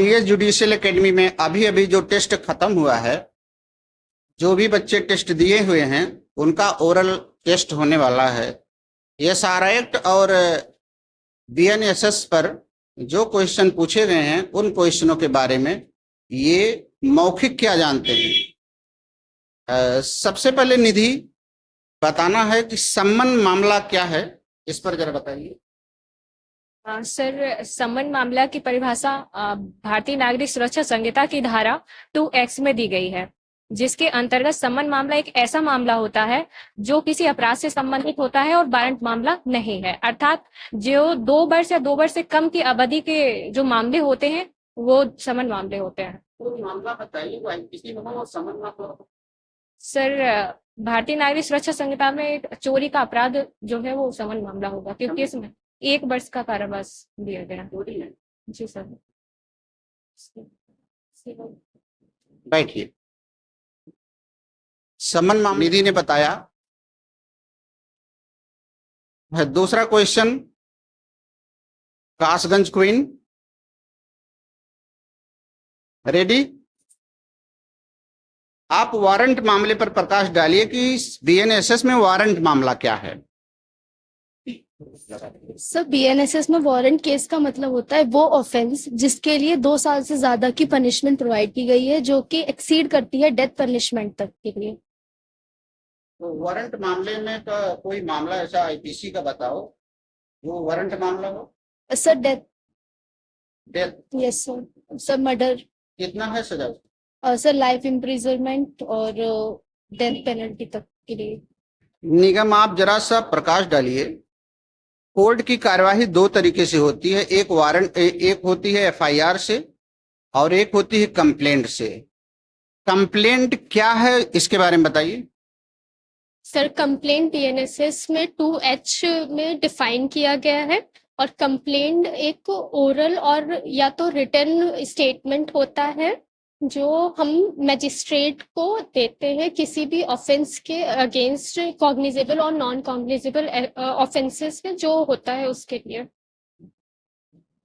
DS judicial academy में अभी अभी जो टेस्ट खत्म हुआ है, जो भी बच्चे टेस्ट दिए हुए हैं उनका ओरल टेस्ट होने वाला है। एसआर एक्ट और बीएनएसएस पर जो क्वेश्चन पूछे गए हैं उन क्वेश्चनों के बारे में ये मौखिक क्या जानते हैं। सबसे पहले निधि बताना है कि सम्मन मामला क्या है, इस पर जरा बताइए। सर, सम्मन मामला की परिभाषा भारतीय नागरिक सुरक्षा संहिता की धारा 2X में दी गई है, जिसके अंतर्गत सम्मन मामला एक ऐसा मामला होता है जो किसी अपराध से संबंधित होता है और वारंट मामला नहीं है। अर्थात जो 2 वर्ष या 2 वर्ष से कम की अवधि के जो मामले होते हैं वो सम्मन मामले होते हैं। तो मामला बताइए, वो आईपीसी में हो, सम्मन मामला। सर, भारतीय नागरिक सुरक्षा संहिता में चोरी का अपराध जो है वो सम्मन मामला होगा, क्योंकि इसमें 1 वर्ष का कारावास दिया गया है। जी सर। बैठिए। सम्मन मामला निधि ने बताया है। दूसरा क्वेश्चन, कासगंज क्वीन, रेडी? आप वारंट मामले पर प्रकाश डालिए कि बीएनएसएस में वारंट मामला क्या है। सर, बीएनएसएस में वारंट केस का मतलब होता है वो ऑफेंस जिसके लिए 2 साल से ज्यादा की पनिशमेंट प्रोवाइड की गई है, जो कि एक्सीड करती है डेथ पनिशमेंट तक के लिए। तो वारंट मामले में तो कोई मामला ऐसा आईपीसी का बताओ वो वारंट मामला हो। Sir, death. Yes sir. Sir, murder. कितना है सजा? सर, लाइफ इम्प्रिजनमेंट और डेथ पेनल्टी तक के लिए। निगम, आप जरा सा प्रकाश डालिए। कोर्ट की कार्यवाही 2 तरीके से होती है, एक होती है एफआईआर से और एक होती है कंप्लेंट से। कंप्लेंट क्या है इसके बारे में बताइए। सर, कंप्लेंट बीएनएसएस में 2H में डिफाइन किया गया है और कंप्लेंट एक ओरल और या तो रिटन स्टेटमेंट होता है जो हम मैजिस्ट्रेट को देते हैं किसी भी ऑफेंस के अगेंस्ट, कॉग्निजेबल और नॉन कॉग्निजेबल ऑफेंसेस में जो होता है उसके लिए।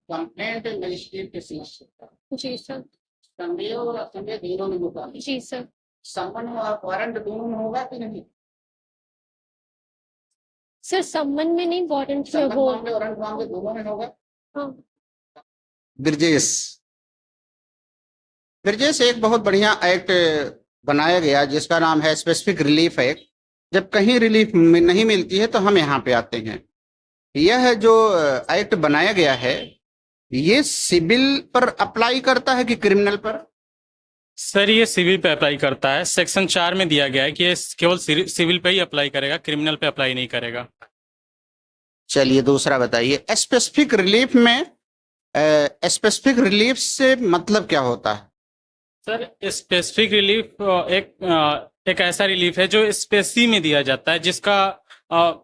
कंप्लेंट मजिस्ट्रेट के साथ। जी सर। संदेह और असंदेह दोनों में होगा। जी सर। सम्मन और वारंट दोनों में होगा कि नहीं? सर, सम्मन में नहीं, वारंट में हो। वारंट मामले दोनों में होगा। हाँ। ब्रिजेश एक बहुत बढ़िया एक्ट बनाया गया जिसका नाम है स्पेसिफिक रिलीफ एक्ट। जब कहीं रिलीफ नहीं मिलती है तो हम यहाँ पे आते हैं। यह जो एक्ट बनाया गया है ये सिविल पर अप्लाई करता है कि क्रिमिनल पर? सर, ये सिविल पे अप्लाई करता है। सेक्शन 4 में दिया गया है कि ये केवल सिविल पे ही अप्लाई करेगा, क्रिमिनल पे अप्लाई नहीं करेगा। चलिए दूसरा बताइए। स्पेसिफिक रिलीफ में स्पेसिफिक रिलीफ से मतलब क्या होता है? सर, स्पेसिफिक रिलीफ एक ऐसा रिलीफ है जो स्पेसी में दिया जाता है, जिसका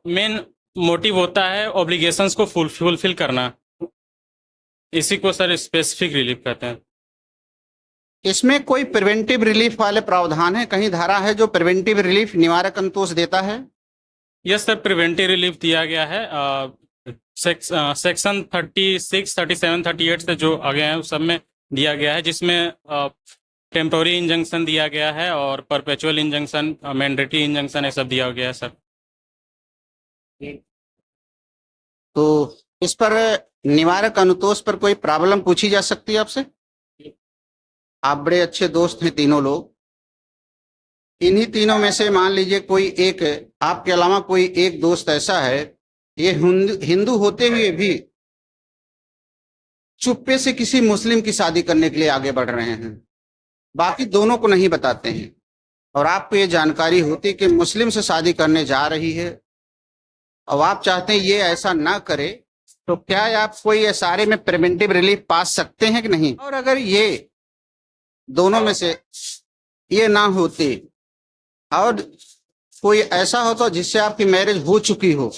मेन मोटिव होता है ऑब्लिगेशंस को फुलफिल करना। इसी को सर स्पेसिफिक रिलीफ कहते हैं। इसमें कोई प्रिवेंटिव रिलीफ वाले प्रावधान है? कहीं धारा है जो प्रिवेंटिव रिलीफ, निवारक अंतोष देता है? यस सर, प्रिवेंटिव रिलीफ दिया गया है। सेक्शन 36, 37, 38 से जो आगे हैं उस सब में दिया गया है, जिसमें टेम्पोररी इंजंक्शन दिया गया है और परपेचुअल इंजंक्शन, मैंडेटरी इंजंक्शन, ये सब दिया गया है सर। तो इस पर निवारक अनुतोष पर कोई प्रॉब्लम पूछी जा सकती है आपसे? आप बड़े अच्छे दोस्त हैं तीनों लोग। इन्हीं तीनों में से मान लीजिए कोई एक, आपके अलावा कोई एक दोस्त ऐसा है, ये हिंदू होते हुए भी चुप्पे से किसी मुस्लिम की शादी करने के लिए आगे बढ़ रहे हैं, बाकी दोनों को नहीं बताते हैं, और आपको ये जानकारी होती कि मुस्लिम से शादी करने जा रही है और आप चाहते हैं ये ऐसा ना करे, तो क्या आप कोई एसआरए में प्रिवेंटिव रिलीफ पा सकते हैं कि नहीं? और अगर ये दोनों में से ये ना होते और कोई ऐसा होता जिससे आपकी मैरिज हो चुकी हो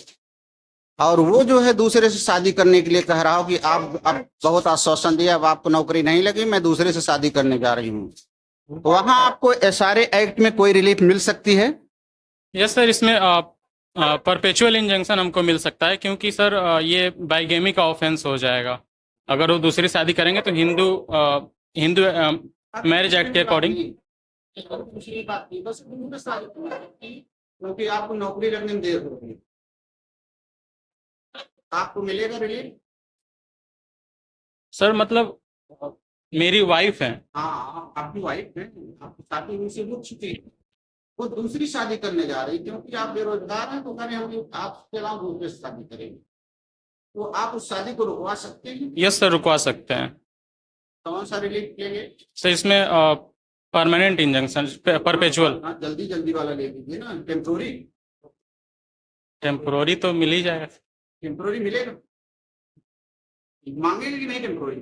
और वो जो है दूसरे से शादी करने के लिए कह रहा हो कि आप अब बहुत आश्वासन दिया, अब आपको नौकरी नहीं लगी, मैं दूसरे से शादी करने जा रही हूँ, तो वहां आपको एसआरए एक्ट में कोई रिलीफ मिल सकती है? यस सर, इसमें परपेचुअल इंजंक्शन हमको मिल सकता है, क्योंकि सर ये बाइगेमी का ऑफेंस हो जाएगा अगर वो दूसरी शादी करेंगे तो हिंदू मैरिज एक्ट के अकॉर्डिंग। दूसरी बात नहीं, बस उनको शादी करनी, क्योंकि आपको नौकरी लगने में देर होगी, आपको मिलेगा रिलीफ। सर मतलब मेरी वाइफ है। हाँ, आपकी वाइफ है, आपकी शादी उनसे रुक चुकी है, वो दूसरी शादी करने जा रही, क्योंकि आप बेरोजगार हैं तो करें हम आपके अलावा दूसरे से शादी करेंगे, तो आप उस शादी को रुकवा सकते हैं। यस सर, रुकवा सकते हैं। कौन सा रिलीफ लेंगे? सर इसमें परमानेंट इंजंक्शन, परपेचुअल। हाँ, जल्दी जल्दी वाला ले लीजिए ना। टेम्पोररी, टेम्पोररी तो मिल ही जाएगा। टेम्पोररी मिलेगा, मांगेंगे कि नहीं टेम्पोररी?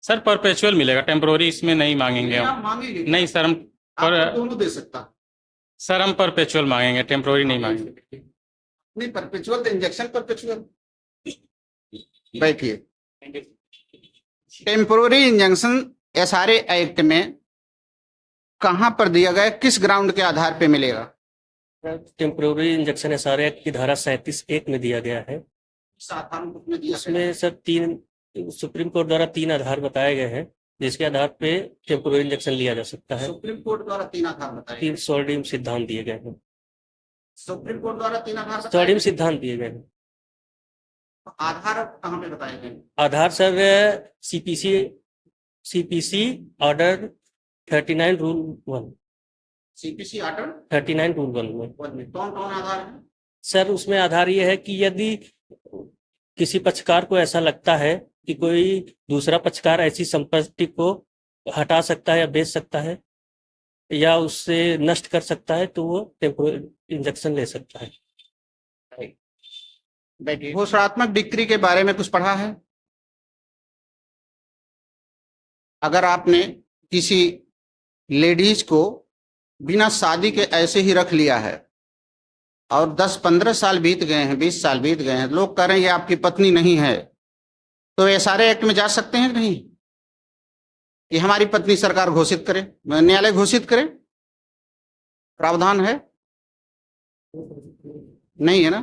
सर परपेचुअल मिलेगा, टेम्पोररी इसमें नहीं मांगेंगे आप हम। मांगेंगे? नहीं सर, हम आपको दोनों दे सकता। सर हम परपेचुअल मांगेंगे, टेम्पोररी नहीं मांगेंगे। नहीं, परपेचुअल तो इंजेक्शन परपेचुअल। बैठिए। टेम्पोररी इंजेक्शन एसआरए एक्ट में कहां पर दिया गया, किस ग्राउंड के आधार पे मिलेगा? टेम्पोररी इंजेक्शन एसआरए एक्ट की धारा 37(1) में दिया गया है। इसमें सर सुप्रीम कोर्ट द्वारा 3 आधार बताए गए हैं, जिसके आधार पे टेम्पोररी इंजेक्शन लिया जा सकता है। सुप्रीम कोर्ट द्वारा 3 आधार बताए, 3 स्वर्णिम सिद्धांत दिए गए हैं। सुप्रीम कोर्ट द्वारा 3 आधार बताए स्वर्णिम गए। सिद्धांत दिए गए हैं। आधार कहाँ पे बताए गए? आधार sir CPC order 39 rule 1, CPC order 39 rule 1 में। कौन कौन आधार है? सर उसमें आधार ये है कि यदि किसी पक्षकार को ऐसा लगता है कि कोई दूसरा पक्षकार ऐसी संपत्ति को हटा सकता है या बेच सकता है या उससे नष्ट कर सकता है, तो वो टेम्पोररी इंजेक्शन ले सकता है। घोषणात्मक डिक्री के बारे में कुछ पढ़ा है? अगर आपने किसी लेडीज को बिना शादी के ऐसे ही रख लिया है और 10-15 साल बीत गए हैं, 20 साल बीत गए हैं, लोग कह रहे हैं ये आपकी पत्नी नहीं है, तो एसआरए एक्ट में जा सकते हैं कि नहीं कि हमारी पत्नी सरकार घोषित करे, न्यायालय घोषित करे? प्रावधान है? नहीं है ना?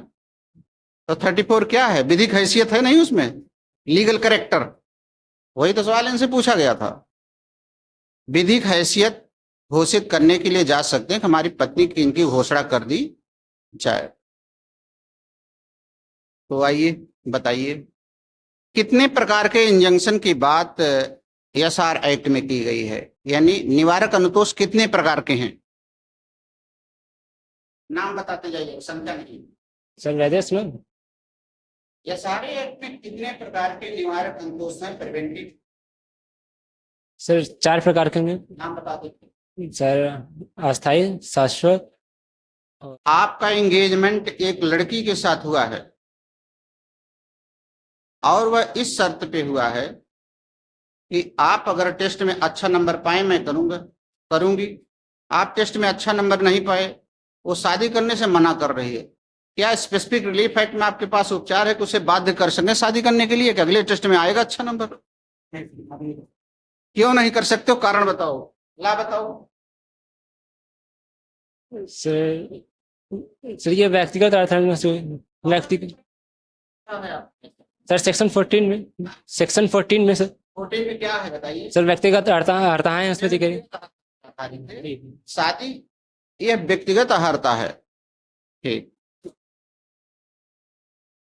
तो 34 क्या है? विधिक हैसियत है नहीं उसमें, लीगल करेक्टर? वही तो सवाल इनसे पूछा गया था। विधिक हैसियत घोषित करने के लिए जा सकते हैं कि हमारी पत्नी की इनकी घोषणा कर दी जाए। तो आइए बताइए कितने प्रकार के इंजंक्शन की बात एसआर एक्ट में की गई है, यानी निवारक अनुतोष कितने प्रकार के हैं? नाम बताते जाइए, संख्या नहीं। सर वैदेश में एसआर एक्ट में कितने प्रकार के निवारक अनुतोष हैं प्रिवेंटिव? सर 4 प्रकार के होंगे नाम बता देते। सर, अस्थायी, शाश्वत। आपका एंगेजमेंट एक लड़की के साथ हुआ है और वह इस शर्त पे हुआ है कि आप अगर टेस्ट में अच्छा नंबर पाए मैं करूंगी। आप टेस्ट में अच्छा नंबर नहीं पाए, वो शादी करने से मना कर रही है। क्या स्पेसिफिक रिलीफ एक्ट में आपके पास उपचार है कि उसे बाध्य कर सकें शादी करने के लिए कि अगले टेस्ट में आएगा अच्छा नंबर? क्यों नहीं कर सकते हो? कारण बताओ, ला बताओ। सर ये व्यक्तिगत अर्थांग व्यक्तिगत सर सेक्शन 14 में सर 14 में क्या है बताइए? सर व्यक्तिगत अर्हता है उसमें दिख रही। शादी यह व्यक्तिगत अर्हता है। ठीक,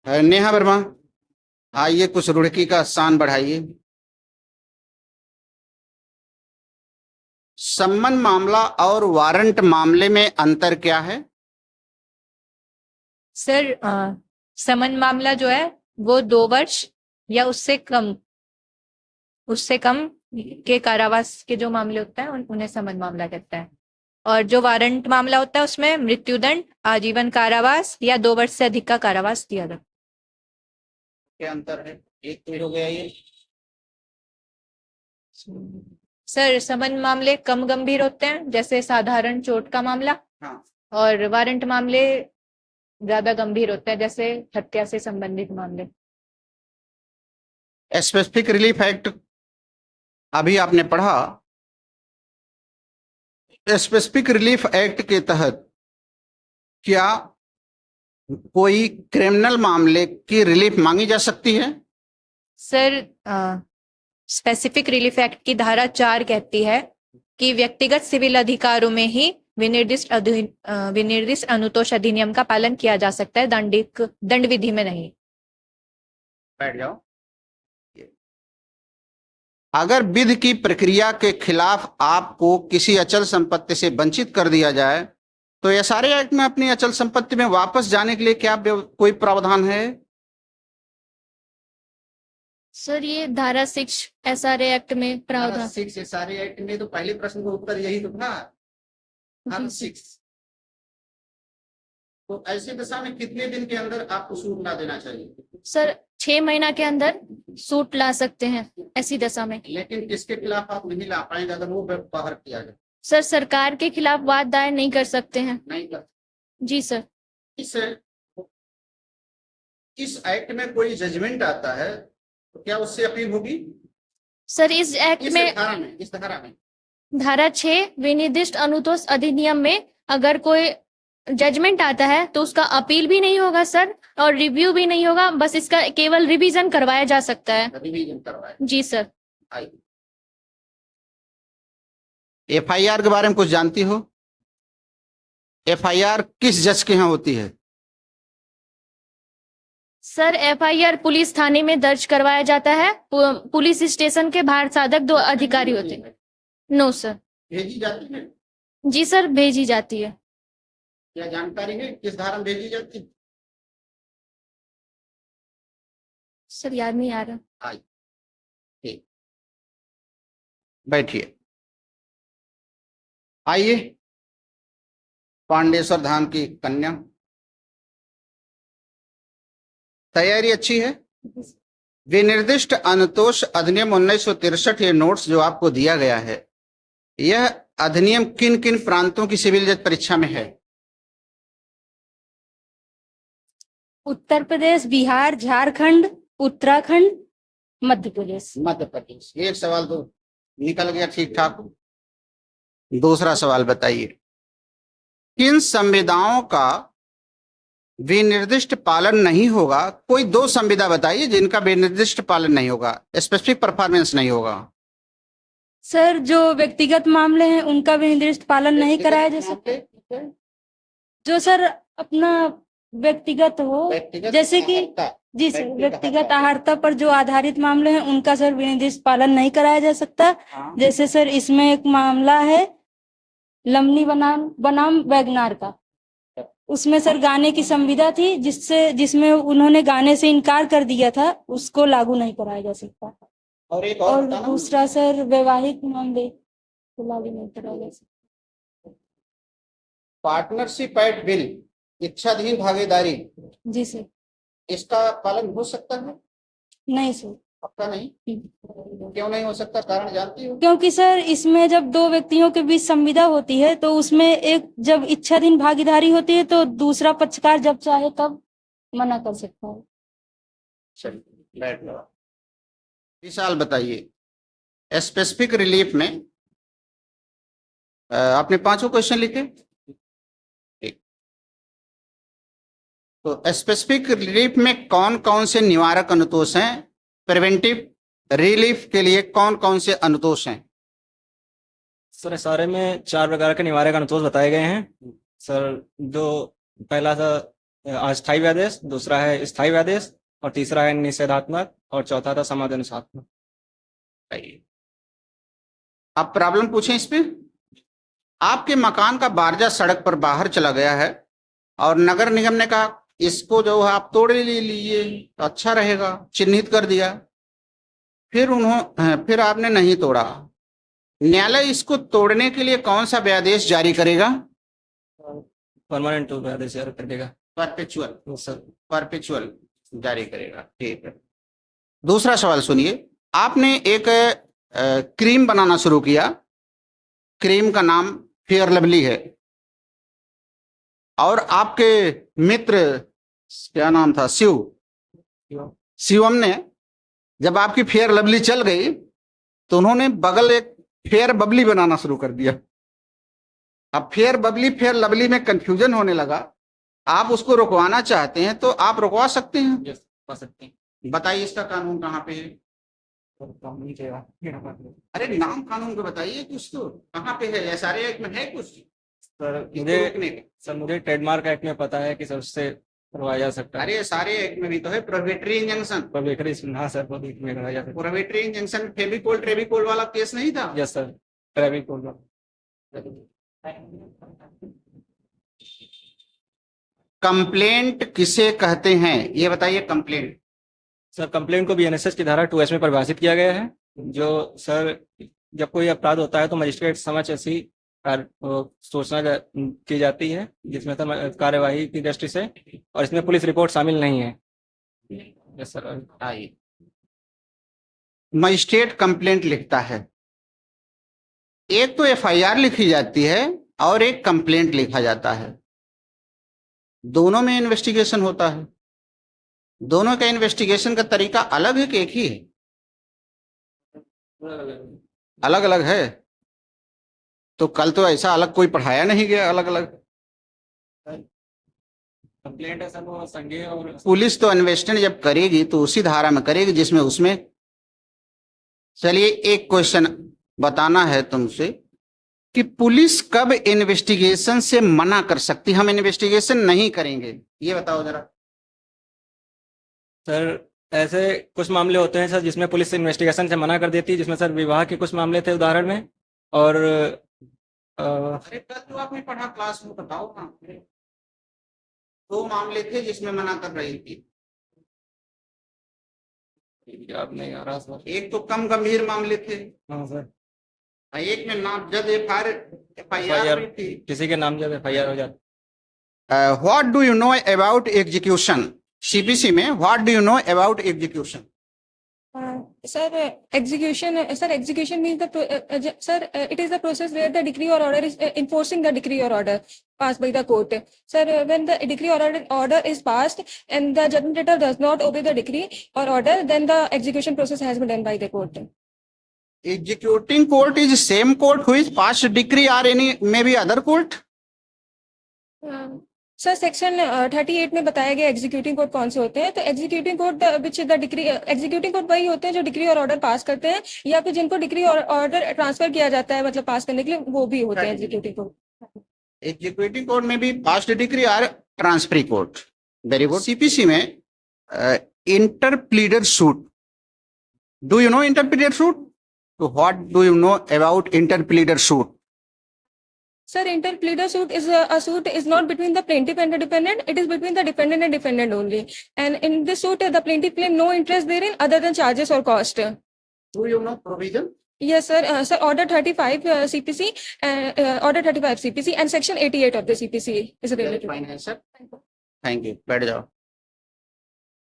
नेहा वर्मा आइए, कुछ रुड़की का शान बढ़ाइए। सम्मन मामला और वारंट मामले में अंतर क्या है? सर समन मामला जो है वो 2 वर्ष या उससे कम के कारावास के जो मामले होते हैं उन्हें समन मामला कहता है, और जो वारंट मामला होता है उसमें मृत्युदंड, आजीवन कारावास या 2 वर्ष से अधिक का कारावास दिया जाता है। क्या अंतर है? एक तो हो गया ये। सर समन मामले कम गंभीर होते हैं, जैसे साधारण चोट का मामला। हाँ। और वारंट मामले ज्यादा गंभीर होते हैं, जैसे हत्या से संबंधित मामले। स्पेसिफिक रिलीफ एक्ट अभी आपने पढ़ा। स्पेसिफिक रिलीफ एक्ट के तहत क्या कोई क्रिमिनल मामले की रिलीफ मांगी जा सकती है? सर स्पेसिफिक रिलीफ एक्ट की धारा 4 कहती है कि व्यक्तिगत सिविल अधिकारों में ही विनिर्दिष्ट अनुतोष अधिनियम का पालन किया जा सकता है, दंड विधि में नहीं। बैठ जाओ। अगर विधि की प्रक्रिया के खिलाफ आपको किसी अचल संपत्ति से वंचित कर दिया जाए तो एसआरए एक्ट में अपनी अचल संपत्ति में वापस जाने के लिए क्या कोई प्रावधान है? सर ये धारा 6 SRA एक्ट में प्रावधान। 6 एसआरए एक्ट में तो पहले प्रश्न का उत्तर यही तो था। धारा 6। तो ऐसी दशा में कितने दिन के अंदर आपको छूट ला देना चाहिए? सर 6 महीना के अंदर सूट ला सकते हैं ऐसी दशा में। लेकिन किसके खिलाफ आप नहीं ला पाएंगे अगर वो बाहर किया जाए? सर सरकार के खिलाफ वाद दायर नहीं कर सकते हैं। नहीं कर। जी सर। इस एक्ट में कोई जजमेंट आता है तो क्या उससे अपील होगी? सर इस एक्ट इस में धारा में धारा 6 विनिर्दिष्ट अनुतोष अधिनियम में अगर कोई जजमेंट आता है तो उसका अपील भी नहीं होगा सर, और रिव्यू भी नहीं होगा, बस इसका केवल रिवीजन करवाया जा सकता है। रिवीजन करवाए। जी सर। एफआईआर के बारे में कुछ जानती हो? एफआईआर किस जज के यहाँ होती है? सर FIR पुलिस थाने में दर्ज करवाया जाता है। पुलिस स्टेशन के बाहर साधक 2 अधिकारी होते हैं। No sir. भेजी जाती है? जी सर भेजी जाती है। क्या जानकारी है किस धारा में भेजी जाती है? सर याद नहीं आ रहा। ठीक, बैठिए। आइए, पांडेश्वर धाम की कन्या, तैयारी अच्छी है? विनिर्दिष्ट अनुतोष अधिनियम 1963, ये नोट्स जो आपको दिया गया है, यह अधिनियम किन किन प्रांतों की सिविल जज परीक्षा में है? उत्तर प्रदेश, बिहार, झारखंड, उत्तराखंड, मध्य प्रदेश। मध्य प्रदेश। एक सवाल तो निकल गया ठीक ठाक। दूसरा सवाल बताइए, किन संविदाओं का विनिर्दिष्ट पालन नहीं होगा? कोई 2 संविदा बताइए जिनका विनिर्दिष्ट पालन नहीं होगा, स्पेसिफिक परफॉर्मेंस नहीं होगा। सर जो व्यक्तिगत मामले हैं उनका विनिर्दिष्ट पालन नहीं कराया जा सकता। जो सर अपना व्यक्तिगत हो, जैसे कि जी सर व्यक्तिगत आहारता पर जो आधारित मामले हैं उनका सर विनिर्दिष्ट पालन नहीं कराया जा सकता। जैसे सर इसमें एक मामला है लमनी बनाम वैगनार का, उसमें सर गाने की संविदा थी जिसमें उन्होंने गाने से इनकार कर दिया था, उसको लागू नहीं कराया जा सकता। और एक और दूसरा सर वैवाहिक मामले को लागू नहीं कराया जा सकता। पार्टनरशिप एक्ट बिल, इच्छाधीन भागीदारी, जी सर। इसका पालन हो सकता है? नहीं सर। पक्का नहीं? क्यों नहीं हो सकता, कारण जानती हो? क्योंकि सर इसमें जब 2 व्यक्तियों के बीच संविदा होती है तो उसमें एक जब इच्छाधीन भागीदारी होती है तो दूसरा पक्षकार जब चाहे तब मना कर सकता है। चलिए बैठ जाओ। विशाल बताइए, स्पेसिफिक रिलीफ में आपने 5 क्वेश्चन लिखे? ठीक। तो स्पेसिफिक रिलीफ में कौन कौन से निवारक अनुतोष हैं? प्रिवेंटिव रिलीफ के लिए कौन कौन से अनुतोष हैं? सर सारे में 4 प्रकार के निवारक अनुतोष बताए गए हैं सर। पहला था अस्थायी आदेश, दूसरा है स्थायी आदेश, और तीसरा है निषेधात्मक, और चौथा था समाधानात्मक। आप प्रॉब्लम पूछें इस पे। आपके मकान का बारजा सड़क पर बाहर चला गया है और नगर निगम ने कहा इसको जो है आप तोड़ लिए तो अच्छा रहेगा, चिन्हित कर दिया, फिर आपने नहीं तोड़ा। न्यायालय इसको तोड़ने के लिए कौन सा व्यादेश जारी करेगा? परमानेंट आदेश जारी करेगा। परपेचुअल सर, परपेचुअल जारी करेगा। ठीक है। दूसरा सवाल सुनिए, आपने एक क्रीम बनाना शुरू किया, क्रीम का नाम फेयर लवली है, और आपके मित्र क्या नाम था, शिवम ने जब आपकी फेयर लवली चल गई तो उन्होंने बगल एक फेयर बबली बनाना शुरू कर दिया। अब फेयर लवली में कंफ्यूजन होने लगा, आप उसको रुकवाना चाहते हैं तो आप रुकवा सकते हैं। पा सकते हैं। बताइए इसका कानून कहाँ पे है? अरे नाम कानून को बताइए कुछ तो, कहाँ पे है? एसआरए एक्ट में है कुछ सर इसको मुझे रोकने का? सर मुझे ट्रेडमार्क एक्ट में पता है कि सर उससे करवाया जा सकता है। अरे एसआरए एक्ट में भी तो है प्रोहिबिटरी इंजंक्शन। प्रोबेटरी हाँ सर पब्लिक में कराया जा सकता प्रोहिबिटरी इंजंक्शन फेविकोल ट्रेविकोल वाला केस नहीं था? है। Yes sir, traffic code. Complaint किसे कहते हैं ये बताइए। कंप्लेंट सर कंप्लेंट को बीएनएसएस की धारा 2S में परिभाषित किया गया है। जो सर जब कोई अपराध होता है तो मजिस्ट्रेट समक्ष ऐसी सूचना की जाती है जिसमें सर कार्यवाही की दृष्टि से, और इसमें पुलिस रिपोर्ट शामिल नहीं है। Yes sir. आइए, मजिस्ट्रेट कंप्लेंट लिखता है। एक तो एफआईआर लिखी जाती है और एक कंप्लेंट लिखा जाता है। दोनों में इन्वेस्टिगेशन होता है। दोनों का इन्वेस्टिगेशन का तरीका अलग है कि एक ही है? अलग अलग है। तो कल तो ऐसा अलग कोई पढ़ाया नहीं गया अलग अलग। कंप्लेंट है सर वो संज्ञेय और पुलिस तो इन्वेस्टिगेशन जब करेगी तो उसी धारा में करेगी जिसमें उसमें। चलिए एक क्वेश्चन बताना है तुमसे कि पुलिस कब इन्वेस्टिगेशन से मना कर सकती? हम इन्वेस्टिगेशन नहीं करेंगे, ये बताओ जरा। सर ऐसे कुछ मामले होते हैं सर जिसमें पुलिस इन्वेस्टिगेशन से मना कर देती है, जिसमें सर विवाह के कुछ मामले थे उदाहरण में। और अरे कल जो आपने पढ़ा क्लास में बताओ ना। 2 मामले थे जिसमें मना कर रही थी। याद नहीं आ रहा सर। एक तो कम गंभीर मामले थे, हाँ सर, एक में नामजद एफआईआर FIR थी। किसी के नाम जब FIR हो जाती। What do you know about execution? CPC में what do you know about execution? Sir, execution means it is the process where the decree or order is enforcing the decree or order passed by the court. Sir, when the decree or order is passed and the judgment debtor does not obey the decree or order, then the execution process has been done by the court. Executing court is same court who is passed decree or any maybe other court? Sir section 38 में बताया गया executing court कौन से होते हैं। तो executing court which the decree, executing court वही होते हैं जो डिक्री और ऑर्डर पास करते हैं, या फिर जिनको डिक्री और ऑर्डर ट्रांसफर किया जाता है मतलब पास करने के लिए, वो भी होते हैं एग्जीक्यूटिव कोर्ट। एग्जीक्यूटिव कोर्ट में भी पास्ट डिक्री और transferee court. Very good. CPC में interpleader suit, do you know interpleader suit? तो what do you know about interpleader suit? Sir, interpleader suit is a suit is not between the plaintiff and the defendant. It is between the defendant and defendant only. And in this suit, the plaintiff claim no interest therein other than charges or cost. Do you know provision? Yes, sir. Sir, Order 35 CPC, Order 35 CPC and Section 88 of the CPC is related. Fine है sir, thank you. बैठ जाओ।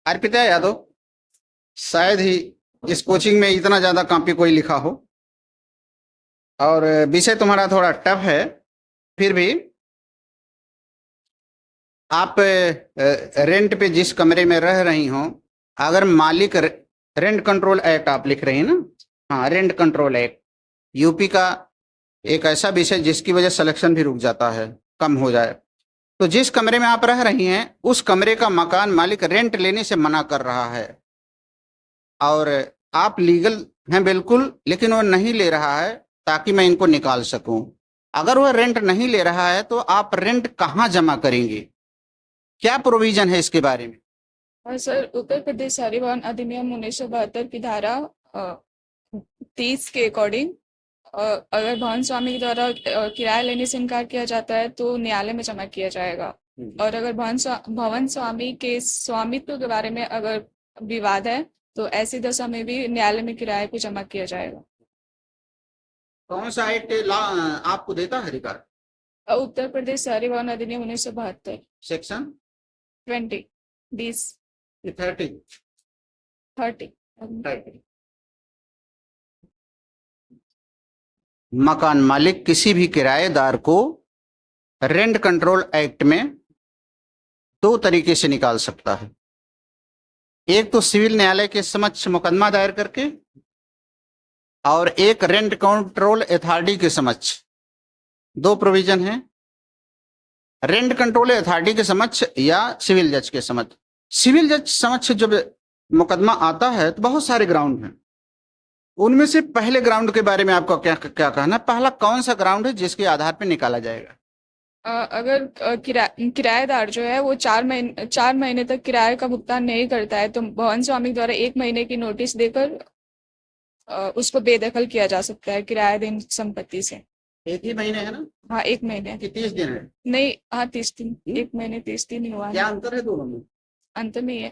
अर्पिता यादव, शायद ही इस coaching में इतना ज्यादा copy कोई लिखा हो, और विषय तुम्हारा थोड़ा टफ है, फिर भी आप रेंट पे जिस कमरे में रह रही हो, अगर मालिक रेंट कंट्रोल एक्ट आप लिख रही हैं ना? हाँ, रेंट कंट्रोल एक्ट यूपी का एक ऐसा विषय जिसकी वजह सिलेक्शन भी रुक जाता है, कम हो जाए। तो जिस कमरे में आप रह रही हैं उस कमरे का मकान मालिक रेंट लेने से मना कर रहा है, और आप लीगल हैं बिल्कुल, लेकिन वो नहीं ले रहा है ताकि मैं इनको निकाल सकूं। अगर वह रेंट नहीं ले रहा है तो आप रेंट कहाँ जमा करेंगे? क्या प्रोविजन है इसके बारे में? सर, उत्तर प्रदेश शहरी भवन अधिनियम 1972 की धारा 30 के अकॉर्डिंग अगर भवन स्वामी के द्वारा किराया लेने से इनकार किया जाता है तो न्यायालय में जमा किया जाएगा। और अगर भवन स्वामी के स्वामित्व के बारे में अगर विवाद है तो ऐसी दशा में भी न्यायालय में किराए पे जमा किया जाएगा। कौन सा एक्ट आपको देता है अधिकार? उत्तर प्रदेश शहरी भवन अधिनियम 1972 सेक्शन 20 30। 30। मकान मालिक किसी भी किराएदार को रेंट कंट्रोल एक्ट में 2 तरीके से निकाल सकता है। एक तो सिविल न्यायालय के समक्ष मुकदमा दायर करके, और एक रेंट कंट्रोल अथॉरिटी के समक्ष। 2 प्रोविजन हैं, रेंट कंट्रोल अथॉरिटी के समक्ष या सिविल जज के समक्ष। सिविल जज समक्ष जब मुकदमा आता है तो बहुत सारे ग्राउंड हैं, उनमें से पहले ग्राउंड के बारे में आपका क्या क्या कहना है? पहला कौन सा ग्राउंड है जिसके आधार पर निकाला जाएगा? अगर किराएदार जो है वो 4 महीने तक किराए का भुगतान नहीं करता है तो भवन स्वामी द्वारा 1 महीने की नोटिस देकर उसको बेदखल किया जा सकता है किरायाधीन संपत्ति से। एक ही महीने है ना? हाँ, 1 महीने। कि 30 दिन है? नहीं, हाँ 30 दिन। 1 महीने 30 दिन ही हुआ क्या है। अंतर है दोनों में? अंतर नहीं है,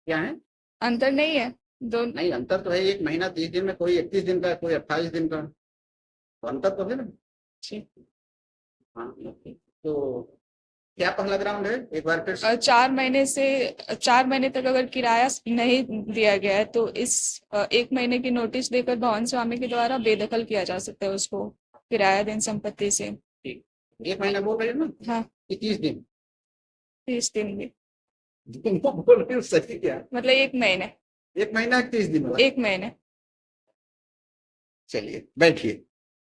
क्या है? अंतर नहीं है। दोनों नहीं, अंतर तो है। एक महीना 30 दिन में, कोई 31 दिन का, कोई 28 दिन का, तो अंतर तो है ना? ठीक। हाँ, तो क्या पहला ग्राउंड है एक बार फिर से? 4 महीने तक अगर किराया नहीं दिया गया है तो इस 1 महीने की नोटिस देकर भवन स्वामी के द्वारा बेदखल किया जा सकता है उसको किरायाधीन संपत्ति से। 1 महीना बोल रहे हो ना? हाँ, कि 30 दिन? 30 दिन भी, तुम तो बोल रहे हो सही क्या? मतलब 1 महीने। 1 महीना 30 दिन? 1 महीने। चलिए बैठिए।